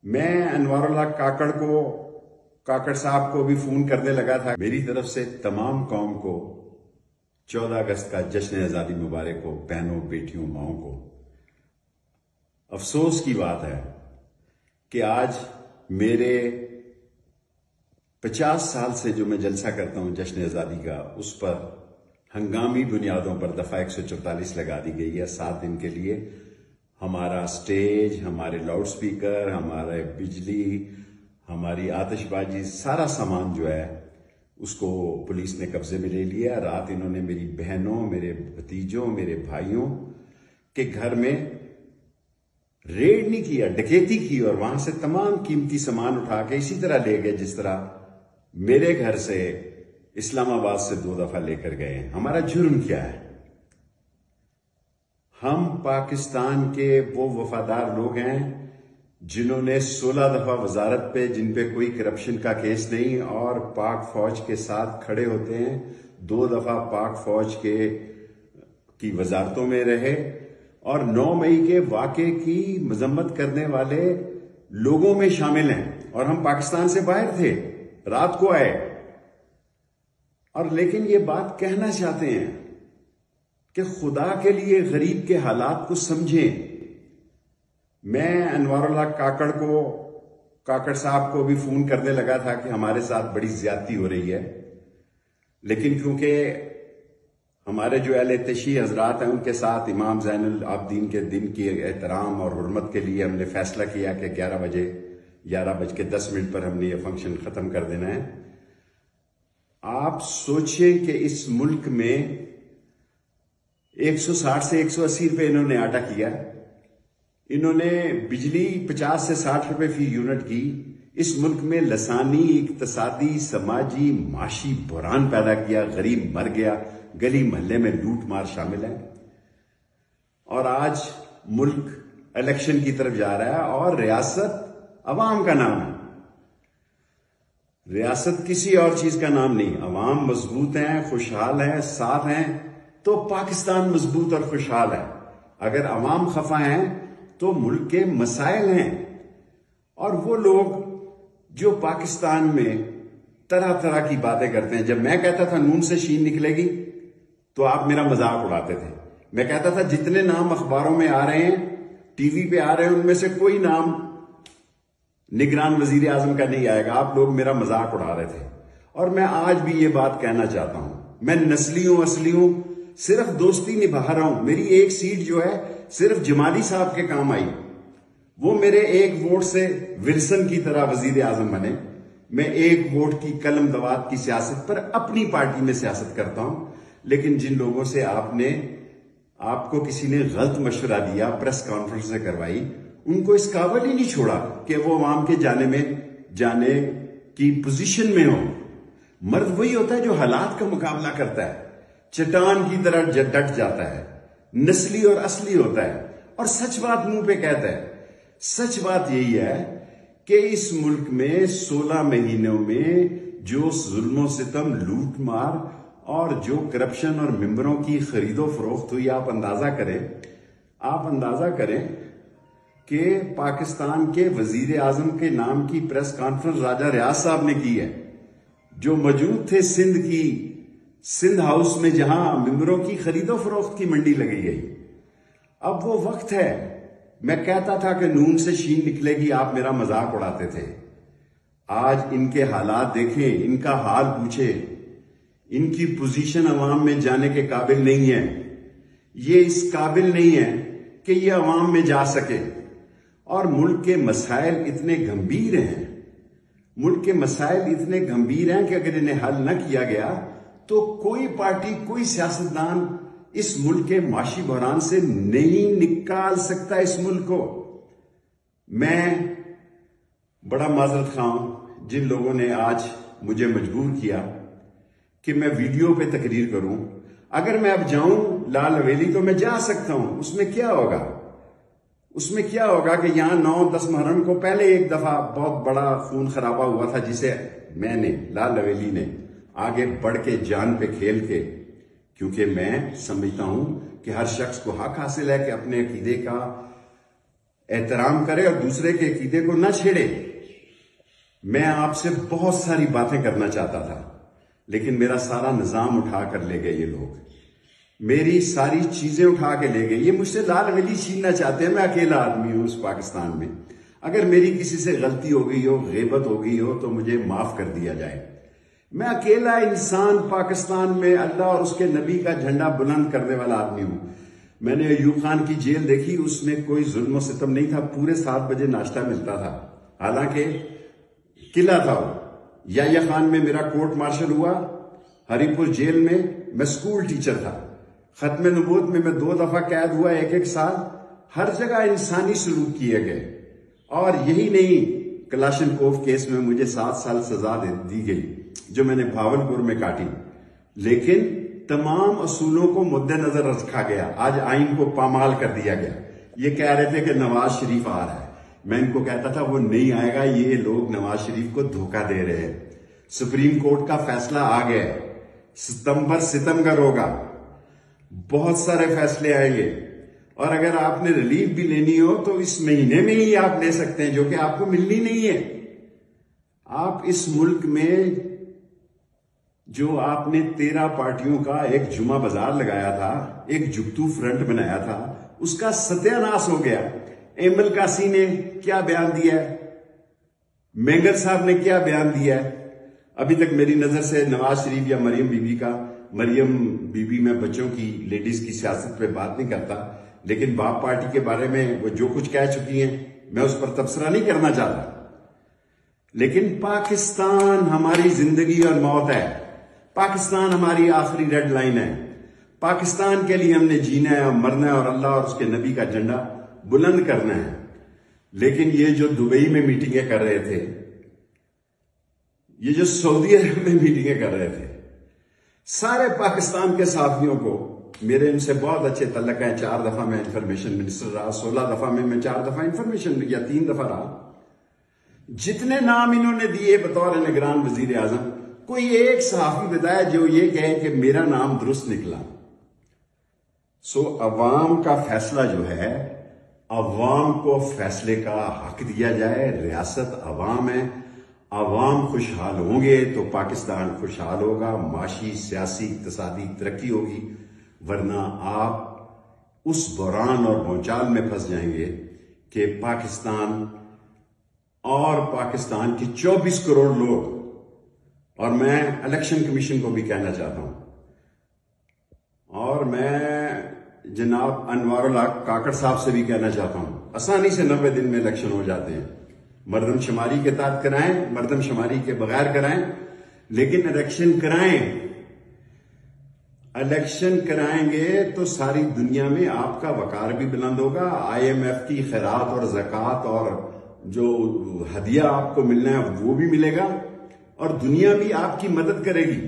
میں انوار اللہ کاکڑ صاحب کو بھی فون کرنے لگا تھا. میری طرف سے تمام قوم کو 14 اگست کا جشن آزادی مبارک ہو. بہنوں، بیٹیوں، ماؤں کو. افسوس کی بات ہے کہ آج میرے 50 سال سے جو میں جلسہ کرتا ہوں جشن آزادی کا، اس پر ہنگامی بنیادوں پر دفعہ 144 لگا دی گئی ہے 7 دن کے لیے. ہمارا سٹیج، ہمارے لاؤڈ سپیکر، ہمارے بجلی، ہماری آتش بازی، سارا سامان جو ہے اس کو پولیس نے قبضے میں لے لیا. رات انہوں نے میری بہنوں، میرے بھتیجوں، میرے بھائیوں کے گھر میں ریڈ نہیں کیا، ڈکیتی کی، اور وہاں سے تمام قیمتی سامان اٹھا کے اسی طرح لے گئے جس طرح میرے گھر سے اسلام آباد سے 2 دفعہ لے کر گئے. ہمارا جرم کیا ہے؟ ہم پاکستان کے وہ وفادار لوگ ہیں جنہوں نے 16 دفعہ وزارت پہ، جن پہ کوئی کرپشن کا کیس نہیں، اور پاک فوج کے ساتھ کھڑے ہوتے ہیں. 2 دفعہ پاک فوج کی وزارتوں میں رہے، اور 9 مئی کے واقعے کی مذمت کرنے والے لوگوں میں شامل ہیں. اور ہم پاکستان سے باہر تھے، رات کو آئے. اور لیکن یہ بات کہنا چاہتے ہیں کہ خدا کے لیے غریب کے حالات کو سمجھیں. میں انوار اللہ کاکڑ صاحب کو بھی فون کرنے لگا تھا کہ ہمارے ساتھ بڑی زیادتی ہو رہی ہے، لیکن کیونکہ ہمارے جو اہل تشیع حضرات ہیں ان کے ساتھ امام زین العابدین کے دن کی احترام اور حرمت کے لیے ہم نے فیصلہ کیا کہ 11:10 پر ہم نے یہ فنکشن ختم کر دینا ہے. آپ سوچیں کہ اس ملک میں 160 سے 180 روپے انہوں نے آٹا کیا، انہوں نے بجلی 50 سے 60 روپے فی یونٹ کی. اس ملک میں لسانی، اقتصادی، سماجی، معاشی بحران پیدا کیا. غریب مر گیا، گلی محلے میں لوٹ مار شامل ہے. اور آج ملک الیکشن کی طرف جا رہا ہے، اور ریاست عوام کا نام ہے. ریاست کسی اور چیز کا نام نہیں. عوام مضبوط ہیں، خوشحال ہیں، ساتھ ہیں تو پاکستان مضبوط اور خوشحال ہے. اگر عوام خفا ہیں تو ملک کے مسائل ہیں. اور وہ لوگ جو پاکستان میں طرح طرح کی باتیں کرتے ہیں. جب میں کہتا تھا نون سے شین نکلے گی تو آپ میرا مذاق اڑاتے تھے. میں کہتا تھا جتنے نام اخباروں میں آ رہے ہیں، ٹی وی پہ آ رہے ہیں، ان میں سے کوئی نام نگران وزیر اعظم کا نہیں آئے گا. آپ لوگ میرا مذاق اڑا رہے تھے. اور میں آج بھی یہ بات کہنا چاہتا ہوں، میں نسلی ہوں، صرف دوستی نبھا رہا ہوں. میری ایک سیٹ جو ہے صرف جمالی صاحب کے کام آئی، وہ میرے 1 ووٹ سے ولسن کی طرح وزیر اعظم بنے. میں 1 ووٹ کی قلم دوات کی سیاست پر اپنی پارٹی میں سیاست کرتا ہوں. لیکن جن لوگوں سے آپ کو کسی نے غلط مشورہ دیا، پریس کانفرنس سے کروائی، ان کو اس قابل ہی نہیں چھوڑا کہ وہ عوام کے جانے کی پوزیشن میں ہو. مرد وہی ہوتا ہے جو حالات کا مقابلہ کرتا ہے، چٹان کی طرح ڈٹ جاتا ہے، نسلی اور اصلی ہوتا ہے، اور سچ بات منہ پہ کہتا ہے. سچ بات یہی ہے کہ اس ملک میں 16 مہینوں میں جو ظلم و ستم، لوٹ مار اور جو کرپشن اور ممبروں کی خرید و فروخت ہوئی، آپ اندازہ کریں کہ پاکستان کے وزیر اعظم کے نام کی پریس کانفرنس راجہ ریاض صاحب نے کی ہے، جو موجود تھے سندھ ہاؤس میں، جہاں ممبروں کی خرید و فروخت کی منڈی لگی گئی. اب وہ وقت ہے. میں کہتا تھا کہ نون سے شین نکلے گی، آپ میرا مذاق اڑاتے تھے. آج ان کے حالات دیکھیں، ان کا حال پوچھیں. ان کی پوزیشن عوام میں جانے کے قابل نہیں ہے. یہ اس قابل نہیں ہے کہ یہ عوام میں جا سکے. اور ملک کے مسائل اتنے گمبھیر ہیں کہ اگر انہیں حل نہ کیا گیا تو کوئی پارٹی، کوئی سیاستدان اس ملک کے معاشی بحران سے نہیں نکال سکتا اس ملک کو. میں بڑا معذرت خواہ ہوں جن لوگوں نے آج مجھے مجبور کیا کہ میں ویڈیو پہ تقریر کروں. اگر میں اب جاؤں لال حویلی تو میں جا سکتا ہوں. اس میں کیا ہوگا کہ یہاں 9-10 محرم کو پہلے ایک دفعہ بہت بڑا خون خرابہ ہوا تھا، جسے میں نے، لال حویلی نے آگے بڑھ کے جان پہ کھیل کے، کیونکہ میں سمجھتا ہوں کہ ہر شخص کو حق حاصل ہے کہ اپنے عقیدے کا احترام کرے اور دوسرے کے عقیدے کو نہ چھیڑے. میں آپ سے بہت ساری باتیں کرنا چاہتا تھا لیکن میرا سارا نظام اٹھا کر لے گئے یہ لوگ. میری ساری چیزیں اٹھا کے لے گئے. یہ مجھ سے لال ولی چھیننا چاہتے ہیں. میں اکیلا آدمی ہوں اس پاکستان میں. اگر میری کسی سے غلطی ہو گئی ہو, غیبت ہو گئی ہو تو مجھے معاف کر دیا جائے. میں اکیلا انسان پاکستان میں اللہ اور اس کے نبی کا جھنڈا بلند کرنے والا آدمی ہوں. میں نے ایوب خان کی جیل دیکھی. اس میں کوئی ظلم و ستم نہیں تھا. پورے 7 بجے ناشتہ ملتا تھا. حالانکہ قلعہ تھا وہ. یحییٰ خان میں میرا کورٹ مارشل ہوا. ہری پور جیل میں میں سکول ٹیچر تھا. ختم نبوت میں 2 دفعہ قید ہوا 1 سال. ہر جگہ انسانی سلوک کیے گئے. اور یہی نہیں, کلاشن کوف کیس میں مجھے 7 سال سزا دی گئی جو میں نے بھاولپور میں کاٹی. لیکن تمام اصولوں کو مد نظر رکھا گیا. آج آئین کو پامال کر دیا گیا. یہ کہہ رہے تھے کہ نواز شریف آ رہا ہے. میں ان کو کہتا تھا وہ نہیں آئے گا. یہ لوگ نواز شریف کو دھوکہ دے رہے ہیں. سپریم کورٹ کا فیصلہ آ گیا. ستمبر ستمبر ہوگا. بہت سارے فیصلے آئیں گے. اور اگر آپ نے ریلیف بھی لینی ہو تو اس مہینے میں ہی آپ لے سکتے ہیں, جو کہ آپ کو ملنی نہیں ہے. آپ اس ملک میں جو آپ نے 13 پارٹیوں کا ایک جمعہ بازار لگایا تھا, ایک جگتو فرنٹ بنایا تھا, اس کا ستیہ ناش ہو گیا. ایمل کاسی نے کیا بیان دیا ہے, مینگل صاحب نے کیا بیان دیا ہے. ابھی تک میری نظر سے نواز شریف یا مریم بی بی میں بچوں کی, لیڈیز کی سیاست پہ بات نہیں کرتا, لیکن باپ پارٹی کے بارے میں وہ جو کچھ کہہ چکی ہیں میں اس پر تبصرہ نہیں کرنا چاہتا. لیکن پاکستان ہماری زندگی اور موت ہے. پاکستان ہماری آخری ریڈ لائن ہے. پاکستان کے لیے ہم نے جینا ہے اور مرنا ہے اور اللہ اور اس کے نبی کا جھنڈا بلند کرنا ہے. لیکن یہ جو دبئی میں میٹنگیں کر رہے تھے, یہ جو سعودی عرب میں میٹنگیں کر رہے تھے, سارے پاکستان کے صحافیوں کو میرے ان سے بہت اچھے تعلق ہیں. 4 دفعہ میں انفارمیشن منسٹر رہا. 16 دفعہ میں 4 دفعہ انفارمیشن یا 3 دفعہ رہا. جتنے نام انہوں نے دیے بطور نگران وزیر اعظم, کوئی ایک صحافی بتایا جو یہ کہے کہ میرا نام درست نکلا. عوام کا فیصلہ جو ہے, عوام کو فیصلے کا حق دیا جائے. ریاست عوام ہے. عوام خوشحال ہوں گے تو پاکستان خوشحال ہوگا. معاشی, سیاسی, اقتصادی ترقی ہوگی. ورنہ آپ اس بحران اور بھونچال میں پھنس جائیں گے کہ پاکستان اور پاکستان کے 24 کروڑ لوگ, اور میں الیکشن کمیشن کو بھی کہنا چاہتا ہوں, اور میں جناب انوار الحق کاکڑ صاحب سے بھی کہنا چاہتا ہوں, آسانی سے 90 دن میں الیکشن ہو جاتے ہیں. مردم شماری کے تحت کرائیں, مردم شماری کے بغیر کرائیں, لیکن الیکشن کرائیں. الیکشن کرائیں گے تو ساری دنیا میں آپ کا وقار بھی بلند ہوگا. IMF کی خیرات اور زکوٰۃ اور جو ہدیہ آپ کو ملنا ہے وہ بھی ملے گا, اور دنیا بھی آپ کی مدد کرے گی.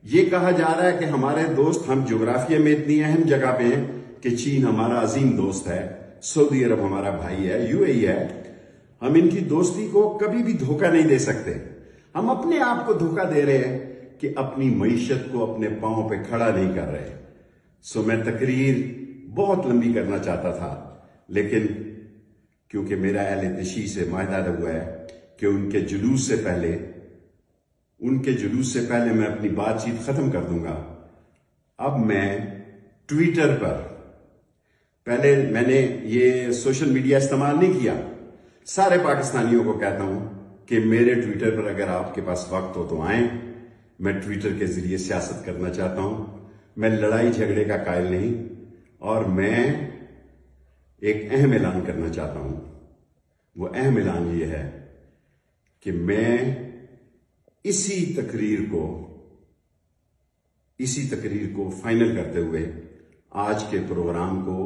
یہ کہا جا رہا ہے کہ ہمارے دوست, ہم جغرافیہ میں اتنی اہم جگہ پہ ہیں کہ چین ہمارا عظیم دوست ہے, سعودی عرب ہمارا بھائی ہے, UAE ہے. ہم ان کی دوستی کو کبھی بھی دھوکہ نہیں دے سکتے. ہم اپنے آپ کو دھوکہ دے رہے ہیں کہ اپنی معیشت کو اپنے پاؤں پہ کھڑا نہیں کر رہے. میں تقریر بہت لمبی کرنا چاہتا تھا, لیکن کیونکہ میرا اہل تشیع سے معاہدہ ہوا ہے کہ ان کے جلوس سے پہلے میں اپنی بات چیت ختم کر دوں گا. اب میں ٹویٹر پر, پہلے میں نے یہ سوشل میڈیا استعمال نہیں کیا. سارے پاکستانیوں کو کہتا ہوں کہ میرے ٹویٹر پر اگر آپ کے پاس وقت ہو تو آئیں. میں ٹویٹر کے ذریعے سیاست کرنا چاہتا ہوں. میں لڑائی جھگڑے کا قائل نہیں, اور میں ایک اہم اعلان کرنا چاہتا ہوں. وہ اہم اعلان یہ ہے کہ میں اسی تقریر کو فائنل کرتے ہوئے آج کے پروگرام کو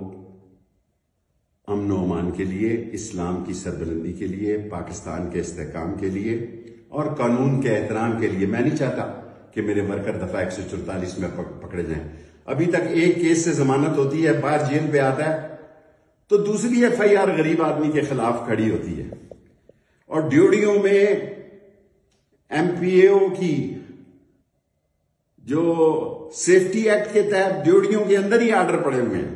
امن و امان کے لیے, اسلام کی سربلندی کے لیے, پاکستان کے استحکام کے لیے اور قانون کے احترام کے لیے, میں نہیں چاہتا کہ میرے ورکر دفعہ 144 میں پکڑے جائیں. ابھی تک ایک کیس سے ضمانت ہوتی ہے, باہر جیل پہ آتا ہے تو دوسری FIR غریب آدمی کے خلاف کھڑی ہوتی ہے. اور ڈیوڑیوں میں MPAO کی جو سیفٹی ایکٹ کے تحت ڈیوڑیوں کے اندر ہی آرڈر پڑے ہوئے ہیں.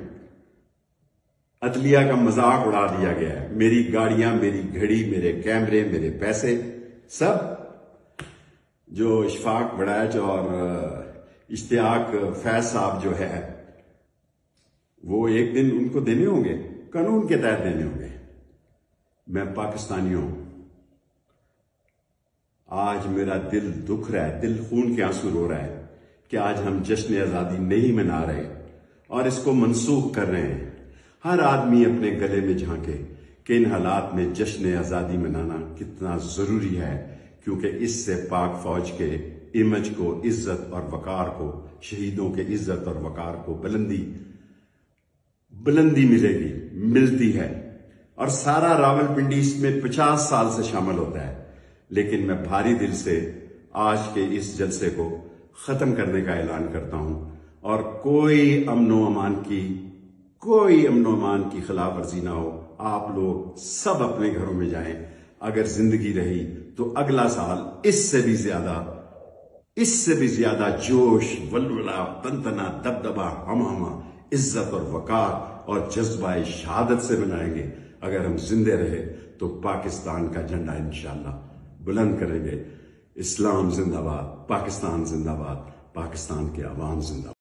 عدلیہ کا مذاق اڑا دیا گیا ہے. میری گاڑیاں، میری گھڑی، میرے کیمرے، میرے پیسے، سب جو اشفاق بڑائچ اور اشتیاق فیض صاحب جو ہے وہ ایک دن ان کو دینے ہوں گے، قانون کے تحت دینے ہوں گے. میں پاکستانیوں، آج میرا دل دکھ رہا ہے، دل خون کے آنسو رو رہا ہے کہ آج ہم جشن آزادی نہیں منا رہے اور اس کو منسوخ کر رہے ہیں. ہر آدمی اپنے گلے میں جھانکے کہ ان حالات میں جشن آزادی منانا کتنا ضروری ہے، کیونکہ اس سے پاک فوج کے امیج کو، عزت اور وقار کو، شہیدوں کے عزت اور وقار کو بلندی ملے گی، ملتی ہے. اور سارا راولپنڈی اس میں 50 سال سے شامل ہوتا ہے. لیکن میں بھاری دل سے آج کے اس جلسے کو ختم کرنے کا اعلان کرتا ہوں، اور کوئی امن و امان کی خلاف ورزی نہ ہو. آپ لوگ سب اپنے گھروں میں جائیں. اگر زندگی رہی تو اگلا سال اس سے بھی زیادہ جوش، ولولہ، تنتنا، دبدبہ، ہمہمہ، عزت اور وقار اور جذبہ شہادت سے منائیں گے. اگر ہم زندے رہے تو پاکستان کا جھنڈا انشاءاللہ بلند کریں گے. اسلام زندہ باد، پاکستان زندہ باد، پاکستان کے عوام زندہ باد.